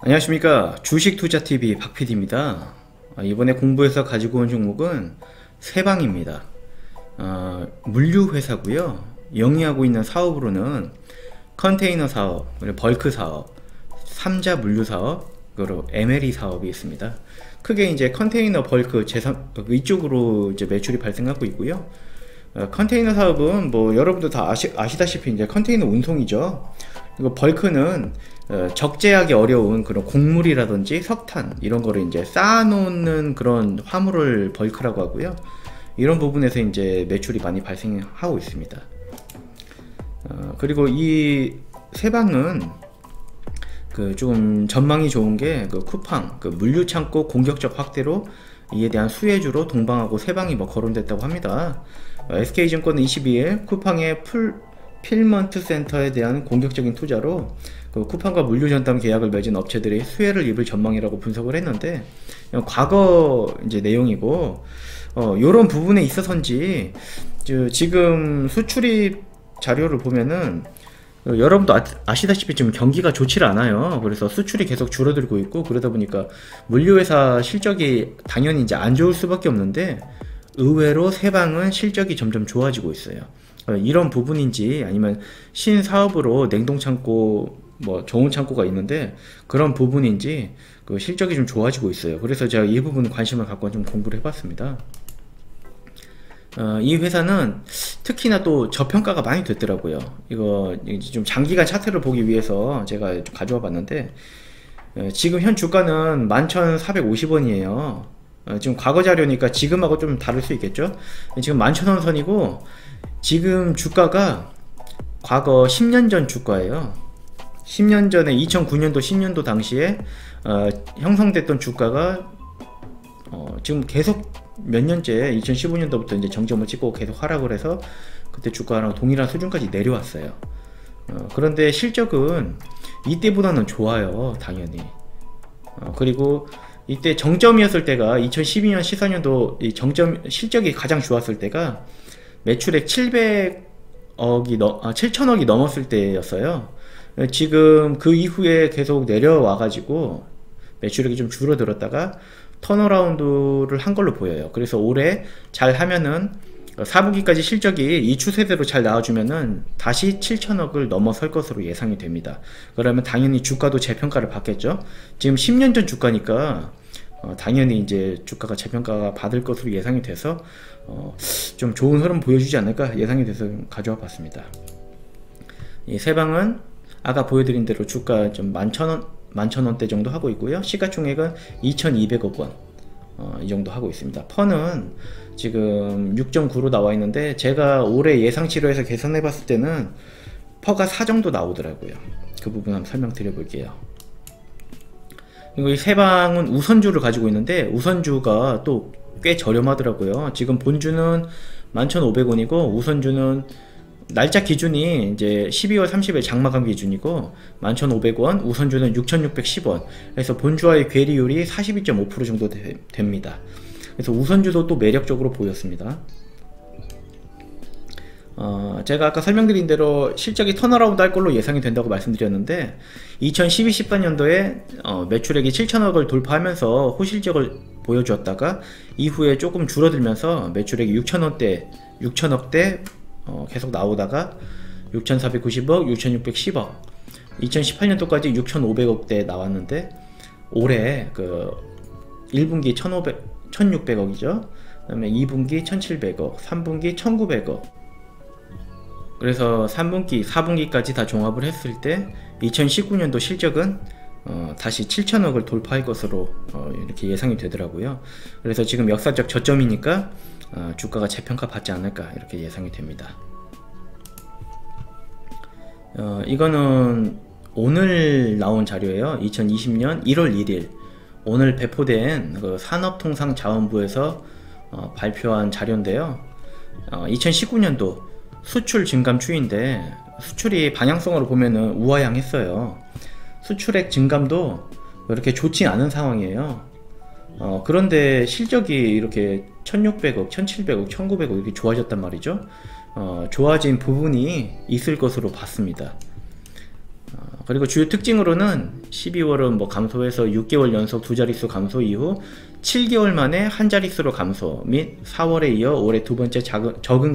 안녕하십니까. 주식투자TV 박PD입니다. 이번에 공부해서 가지고 온 종목은 세방입니다. 물류회사고요. 영위하고 있는 사업으로는 컨테이너 사업, 그리고 벌크 사업, 3자 물류 사업, 그리고 MLE 사업이 있습니다. 크게 이제 컨테이너 벌크 이쪽으로 이제 매출이 발생하고 있고요. 컨테이너 사업은 뭐 여러분도 다 아시다시피 이제 컨테이너 운송이죠. 그리고 벌크는 적재하기 어려운 그런 곡물이라든지 석탄 이런 거를 이제 쌓아놓는 그런 화물을 벌크라고 하고요. 이런 부분에서 이제 매출이 많이 발생하고 있습니다. 그리고 이 세방은 좀 전망이 좋은 게 쿠팡 물류 창고 공격적 확대로 이에 대한 수혜주로 동방하고 세방이 거론됐다고 합니다. SK증권은 22일 쿠팡의 필먼트 센터에 대한 공격적인 투자로 쿠팡과 물류 전담 계약을 맺은 업체들이 수혜를 입을 전망이라고 분석을 했는데, 과거 이제 내용이고, 요런 부분에 있어서인지 지금 수출입 자료를 보면은 여러분도 아시다시피 지금 경기가 좋지를 않아요. 그래서 수출이 계속 줄어들고 있고, 그러다 보니까 물류회사 실적이 당연히 이제 안 좋을 수밖에 없는데, 의외로 세방은 실적이 점점 좋아지고 있어요. 이런 부분인지 아니면 신사업으로 냉동창고 좋은 창고가 있는데 그런 부분인지 실적이 좀 좋아지고 있어요. 그래서 제가 이 부분 관심을 갖고 좀 공부를 해봤습니다. 이 회사는 특히나 또 저평가가 많이 됐더라고요. 이거 좀 장기간 차트를 보기 위해서 제가 좀 가져와 봤는데, 지금 현 주가는 11,450원이에요 지금 과거 자료니까 지금하고 좀 다를 수 있겠죠. 지금 11,000원 선이고, 지금 주가가 과거 10년 전 주가예요. 10년 전에 2009년도 10년도 당시에 형성됐던 주가가 지금 계속 몇 년째 2015년도부터 이제 정점을 찍고 계속 하락을 해서 그때 주가랑 동일한 수준까지 내려왔어요. 그런데 실적은 이때보다는 좋아요, 당연히. 그리고 이때 정점이었을 때가 2012년 14년도 이 정점 실적이 가장 좋았을 때가 매출액 7천억이 넘었을 때였어요. 지금 그 이후에 계속 내려와 가지고 매출액이 좀 줄어들었다가 턴어라운드를 한 걸로 보여요. 그래서 올해 잘 하면은 4분기까지 실적이 이 추세대로 잘 나와주면은 다시 7천억을 넘어설 것으로 예상이 됩니다. 그러면 당연히 주가도 재평가를 받겠죠. 지금 10년 전 주가니까 당연히 이제 주가가 재평가 받을 것으로 예상이 돼서 좀 좋은 흐름 보여주지 않을까 예상이 돼서 가져와 봤습니다. 이 세방은 아까 보여드린 대로 주가 좀 11,000원대 정도 하고 있고요. 시가총액은 2,200억 원 이 정도 하고 있습니다. 펀은 지금 6.9로 나와 있는데, 제가 올해 예상치료에서 계산해 봤을 때는 퍼가 4 정도 나오더라고요. 그 부분 한번 설명드려 볼게요. 그리고 이 세방은 우선주를 가지고 있는데, 우선주가 또 꽤 저렴하더라고요. 지금 본주는 11,500원이고 우선주는 날짜 기준이 이제 12월 30일 장마감 기준이고 11,500원, 우선주는 6,610원. 그래서 본주와의 괴리율이 42.5% 정도 됩니다. 그래서 우선주도 또 매력적으로 보였습니다. 제가 아까 설명드린 대로 실적이 턴어라운드 할 걸로 예상이 된다고 말씀드렸는데, 2012-13년도에 매출액이 7천억을 돌파하면서 호실적을 보여주었다가 이후에 조금 줄어들면서 매출액이 6천억대 계속 나오다가 6,490억, 6,610억, 2018년도까지 6,500억대 나왔는데, 올해 1분기 1,600억이죠. 그 다음에 2분기 1,700억, 3분기 1,900억. 그래서 3분기, 4분기까지 다 종합을 했을 때 2019년도 실적은 다시 7천억을 돌파할 것으로 이렇게 예상이 되더라고요. 그래서 지금 역사적 저점이니까 주가가 재평가 받지 않을까 이렇게 예상이 됩니다. 이거는 오늘 나온 자료예요. 2020년 1월 1일 오늘 배포된 산업통상자원부에서 발표한 자료인데요. 2019년도 수출 증감 추이인데, 수출이 방향성으로 보면은 우하향했어요. 수출액 증감도 그렇게 좋지 않은 상황이에요. 그런데 실적이 이렇게 1,600억, 1,700억, 1,900억 이렇게 좋아졌단 말이죠. 좋아진 부분이 있을 것으로 봤습니다. 그리고 주요 특징으로는 12월은 뭐 감소해서 6개월 연속 두 자릿수 감소 이후 7개월 만에 한 자릿수로 감소 및 4월에 이어 올해 두 번째 작은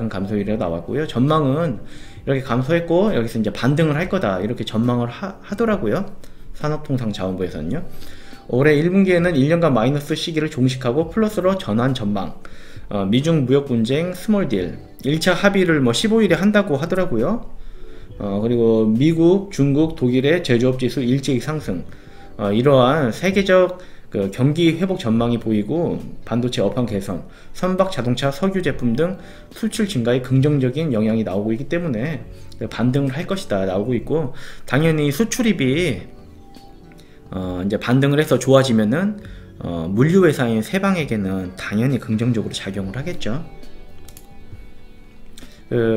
감소율이라고 나왔고요. 전망은 이렇게 감소했고 여기서 이제 반등을 할 거다 이렇게 전망을 하더라고요. 산업통상자원부에서는요. 올해 1분기에는 1년간 마이너스 시기를 종식하고 플러스로 전환 전망. 미중 무역 분쟁 스몰딜 1차 합의를 뭐 15일에 한다고 하더라고요. 그리고 미국, 중국, 독일의 제조업 지수 일제히 상승. 이러한 세계적 그 경기 회복 전망이 보이고 반도체 업황 개선, 선박, 자동차, 석유 제품 등 수출 증가에 긍정적인 영향이 나오고 있기 때문에 반등을 할 것이다 나오고 있고, 당연히 수출입이 이제 반등을 해서 좋아지면은 물류회사인 세방에게는 당연히 긍정적으로 작용을 하겠죠.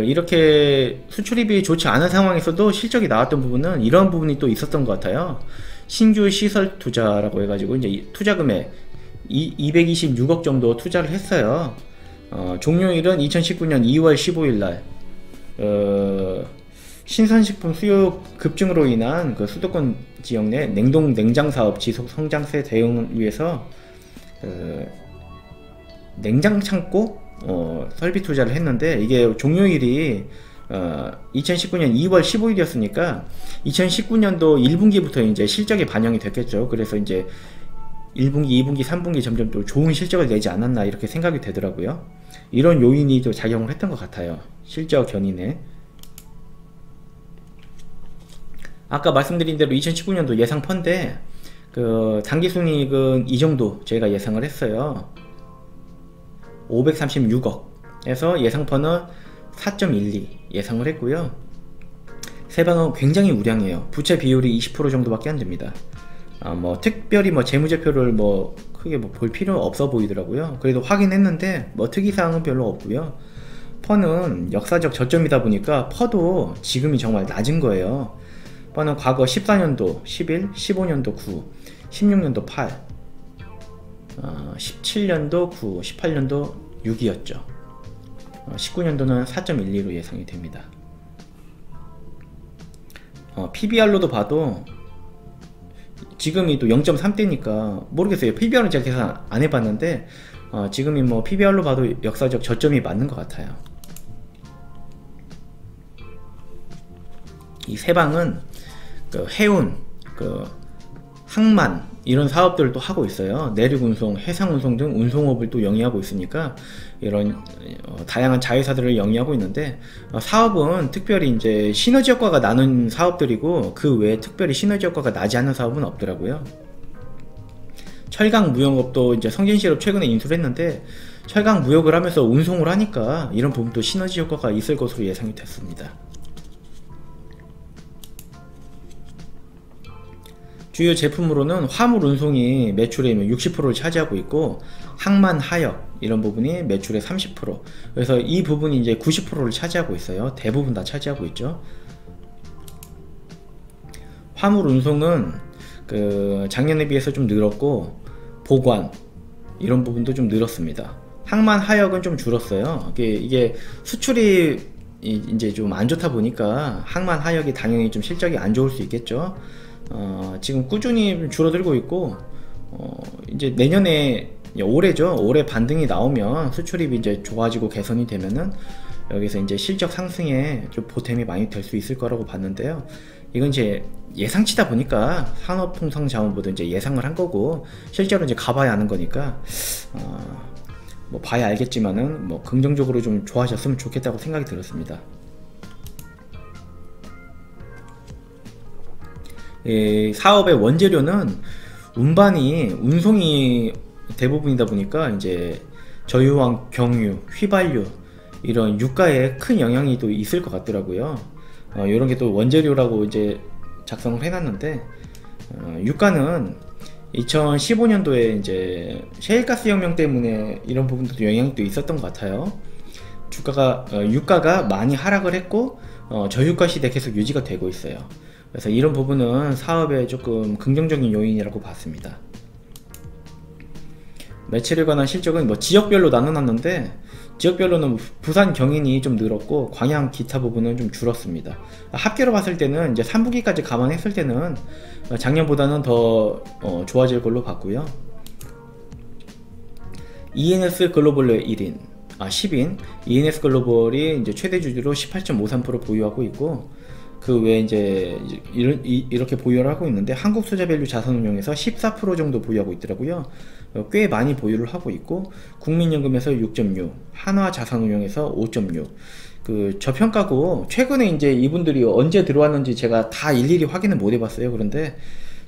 이렇게 수출입이 좋지 않은 상황에서도 실적이 나왔던 부분은 이런 부분이 또 있었던 것 같아요. 신규 시설 투자라고 해가지고 이제 투자 금액 226억 정도 투자를 했어요. 종료일은 2019년 2월 15일 날. 신선식품 수요 급증으로 인한 그 수도권 지역 내 냉장 사업 지속 성장세 대응을 위해서 냉장 창고 설비 투자를 했는데, 이게 종료일이 2019년 2월 15일이었으니까 2019년도 1분기부터 이제 실적이 반영이 됐겠죠. 그래서 이제 1분기, 2분기, 3분기 점점 또 좋은 실적을 내지 않았나 이렇게 생각이 되더라고요. 이런 요인이 또 작용을 했던 것 같아요. 실적 견인에. 아까 말씀드린 대로 2019년도 예상펀데 그 당기순이익은 이 정도 제가 예상을 했어요. 536억에서 예상펀은 4.12 예상을 했고요. 세방은 굉장히 우량해요. 부채 비율이 20% 정도밖에 안 됩니다. 뭐 특별히 뭐 재무제표를 뭐 크게 뭐 볼 필요 없어 보이더라고요. 그래도 확인했는데 뭐 특이사항은 별로 없고요. 퍼는 역사적 저점이다 보니까 퍼도 지금이 정말 낮은 거예요. 퍼는 과거 14년도 11, 15년도 9, 16년도 8, 17년도 9, 18년도 6이었죠. 19년도는 4.12로 예상이 됩니다. PBR로도 봐도 지금이 또 0.3대니까 모르겠어요. PBR은 제가 계산 안 해봤는데 지금이 뭐 PBR로 봐도 역사적 저점이 맞는 것 같아요. 이 세방은 그 해운, 그 항만 이런 사업들을 또 하고 있어요. 내륙운송, 해상운송 등 운송업을 또 영위하고 있으니까 이런 다양한 자회사들을 영위하고 있는데, 사업은 특별히 이제 시너지 효과가 나는 사업들이고 그 외에 특별히 시너지 효과가 나지 않는 사업은 없더라고요. 철강 무역업도 이제 성진실업 최근에 인수를 했는데, 철강 무역을 하면서 운송을 하니까 이런 부분도 시너지 효과가 있을 것으로 예상이 됐습니다. 주요 제품으로는 화물 운송이 매출의 60%를 차지하고 있고, 항만 하역 이런 부분이 매출의 30%, 그래서 이 부분이 이제 90%를 차지하고 있어요. 대부분 다 차지하고 있죠. 화물 운송은 그 작년에 비해서 좀 늘었고, 보관 이런 부분도 좀 늘었습니다. 항만 하역은 좀 줄었어요. 이게 수출이 이제 좀 안 좋다 보니까 항만 하역이 당연히 좀 실적이 안 좋을 수 있겠죠. 지금 꾸준히 줄어들고 있고, 이제 내년에 올해죠. 올해 반등이 나오면 수출입이 이제 좋아지고 개선이 되면은 여기서 이제 실적 상승에 좀 보탬이 많이 될 수 있을 거라고 봤는데요. 이건 이제 예상치다 보니까 산업통상자원부도 이제 예상을 한 거고, 실제로 이제 가봐야 하는 거니까 뭐 봐야 알겠지만은 뭐 긍정적으로 좀 좋아졌으면 좋겠다고 생각이 들었습니다. 사업의 원재료는 운송이 대부분이다 보니까 이제 저유황, 경유, 휘발유 이런 유가에 큰 영향이 또 있을 것 같더라고요. 이런 게 또 원재료라고 이제 작성을 해놨는데, 유가는 2015년도에 이제 셰일가스 혁명 때문에 이런 부분도 영향이 또 있었던 것 같아요. 유가가 많이 하락을 했고 저유가 시대 계속 유지가 되고 있어요. 그래서 이런 부분은 사업에 조금 긍정적인 요인이라고 봤습니다. 매출에 관한 실적은 뭐 지역별로 나눠놨는데, 지역별로는 부산 경인이 좀 늘었고 광양 기타 부분은 좀 줄었습니다. 합계로 봤을 때는 이제 3분기까지 감안했을 때는 작년보다는 더 좋아질 걸로 봤고요. ENS 글로벌의 10인 ENS 글로벌이 이제 최대 주주로 18.53% 보유하고 있고, 그 외에 이제 이렇게 보유를 하고 있는데 한국투자밸류 자산운용에서 14% 정도 보유하고 있더라고요. 꽤 많이 보유를 하고 있고, 국민연금에서 6.6, 한화자산운용에서 5.6. 그 저평가고, 최근에 이제 이분들이 언제 들어왔는지 제가 다 일일이 확인을 못 해봤어요. 그런데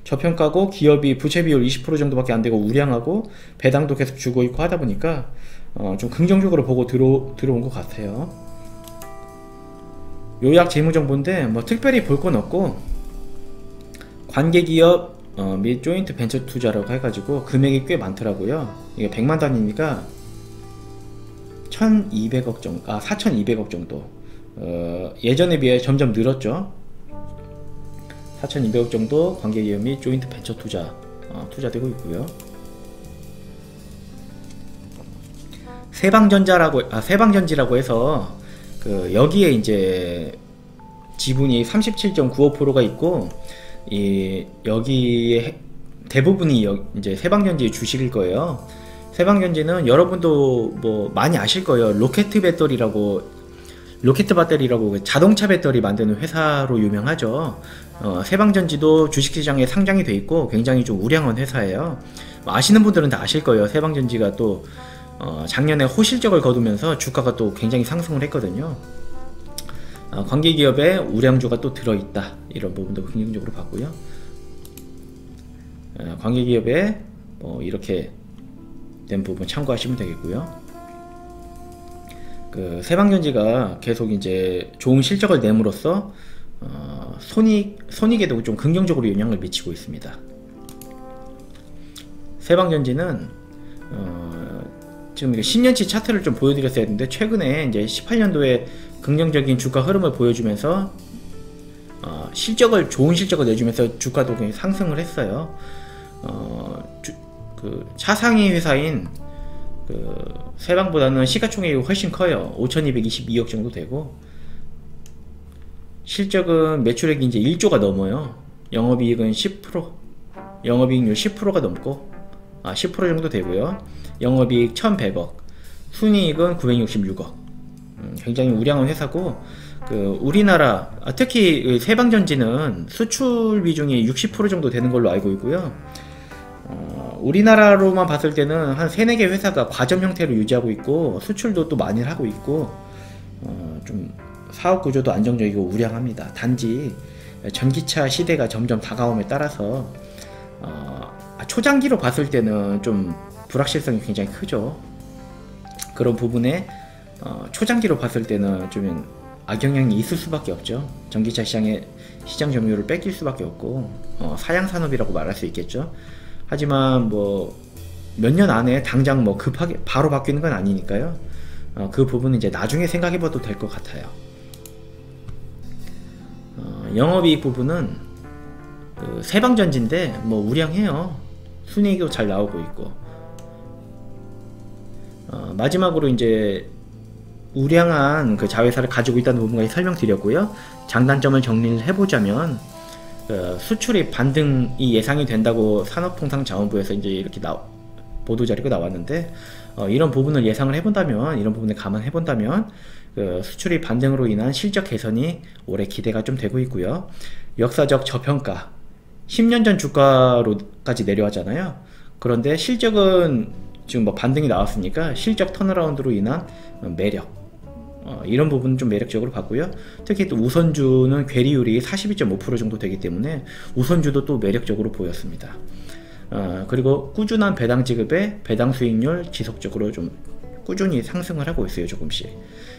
저평가고 기업이 부채 비율 20% 정도밖에 안 되고 우량하고 배당도 계속 주고 있고 하다 보니까 좀 긍정적으로 보고 들어온 것 같아요. 요약 재무정보인데 뭐 특별히 볼 건 없고, 관계기업 및 조인트 벤처 투자라고 해가지고 금액이 꽤 많더라고요. 이게 100만 단위니까 1200억 정도, 4200억 정도. 예전에 비해 점점 늘었죠. 4200억 정도 관계기업 및 조인트 벤처 투자되고 있고요. 세방전지라고 해서 여기에 이제 지분이 37.95%가 있고, 여기에 대부분이 이제 세방전지의 주식일 거예요. 세방전지는 여러분도 뭐 많이 아실 거예요. 로켓 배터리라고 자동차 배터리 만드는 회사로 유명하죠. 세방전지도 주식시장에 상장이 돼 있고 굉장히 좀 우량한 회사예요. 아시는 분들은 다 아실 거예요. 세방전지가 또 작년에 호실적을 거두면서 주가가 또 굉장히 상승을 했거든요. 관계기업에 우량주가 또 들어있다, 이런 부분도 긍정적으로 봤고요. 관계기업에 이렇게 된 부분 참고하시면 되겠고요. 세방전지가 계속 이제 좋은 실적을 내므로써 손익에도 좀 긍정적으로 영향을 미치고 있습니다. 세방전지는 지금 10년치 차트를 좀 보여드렸어야 했는데, 최근에 이제 18년도에 긍정적인 주가 흐름을 보여주면서 좋은 실적을 내주면서 주가도 굉장히 상승을 했어요. 차상위 회사인 세방보다는 시가총액이 훨씬 커요. 5222억 정도 되고, 실적은 매출액이 이제 1조가 넘어요. 영업이익은 10%, 영업이익률 10%가 넘고 10% 정도 되고요. 영업이익 1100억, 순이익은 966억. 굉장히 우량한 회사고, 우리나라 특히 세방전지는 수출 비중이 60% 정도 되는 걸로 알고 있고요. 우리나라로만 봤을 때는 한 3-4개 회사가 과점 형태로 유지하고 있고, 수출도 또 많이 하고 있고, 좀 사업 구조도 안정적이고 우량합니다. 단지 전기차 시대가 점점 다가옴에 따라서 초장기로 봤을 때는 좀 불확실성이 굉장히 크죠. 그런 부분에 초장기로 봤을 때는 좀 악영향이 있을 수밖에 없죠. 전기차 시장의 시장 점유율을 뺏길 수밖에 없고, 사양산업이라고 말할 수 있겠죠. 하지만 뭐 몇 년 안에 당장 뭐 급하게 바로 바뀌는 건 아니니까요. 그 부분은 이제 나중에 생각해 봐도 될 것 같아요. 영업이익 부분은 세방전지인데 뭐 우량해요. 순이익도 잘 나오고 있고, 마지막으로 이제 우량한 자회사를 가지고 있다는 부분까지 설명드렸고요. 장단점을 정리를 해보자면, 수출이 반등이 예상이 된다고 산업통상자원부에서 이제 이렇게 보도자료가 나왔는데, 이런 부분을 예상을 해본다면, 이런 부분을 감안해본다면 수출이 반등으로 인한 실적 개선이 올해 기대가 좀 되고 있고요. 역사적 저평가, 10년 전 주가로까지 내려왔잖아요. 그런데 실적은 지금 뭐 반등이 나왔으니까 실적 턴어라운드로 인한 매력, 이런 부분은 좀 매력적으로 봤고요. 특히 또 우선주는 괴리율이 42.5% 정도 되기 때문에 우선주도 또 매력적으로 보였습니다. 그리고 꾸준한 배당 지급에 배당 수익률 지속적으로 좀 꾸준히 상승을 하고 있어요. 조금씩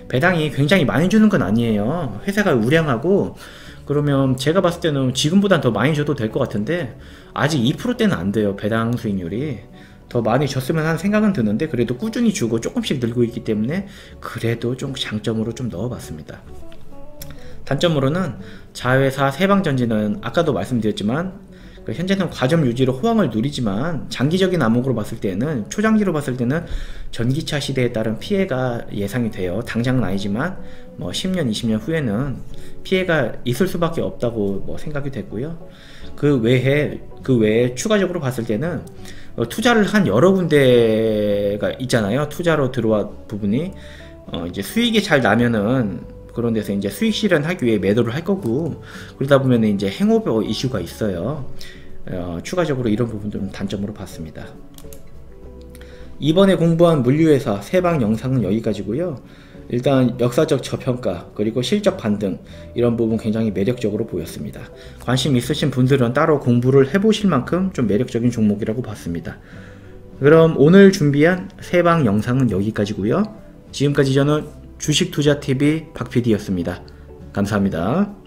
배당이 굉장히 많이 주는 건 아니에요. 회사가 우량하고, 그러면 제가 봤을 때는 지금보단 더 많이 줘도 될 것 같은데, 아직 2%대는 안 돼요. 배당 수익률이 더 많이 줬으면 하는 생각은 드는데, 그래도 꾸준히 주고 조금씩 늘고 있기 때문에 그래도 좀 장점으로 좀 넣어봤습니다. 단점으로는 자회사 세방전지는 아까도 말씀드렸지만 현재는 과점 유지로 호황을 누리지만 장기적인 암흑으로 봤을 때는, 초장기로 봤을 때는 전기차 시대에 따른 피해가 예상이 돼요. 당장은 아니지만 뭐 10년 20년 후에는 피해가 있을 수밖에 없다고 뭐 생각이 됐고요. 그 외에 추가적으로 봤을 때는 투자를 한 여러 군데가 있잖아요. 투자로 들어와 부분이 이제 수익이 잘 나면은 그런 데서 이제 수익 실현하기 위해 매도를 할 거고, 그러다 보면 이제 행오버 이슈가 있어요. 추가적으로 이런 부분도 좀 단점으로 봤습니다. 이번에 공부한 물류회사 세방 영상은 여기까지고요. 일단 역사적 저평가 그리고 실적 반등, 이런 부분 굉장히 매력적으로 보였습니다. 관심 있으신 분들은 따로 공부를 해보실 만큼 좀 매력적인 종목이라고 봤습니다. 그럼 오늘 준비한 세방 영상은 여기까지고요. 지금까지 저는 주식투자TV 박PD였습니다. 감사합니다.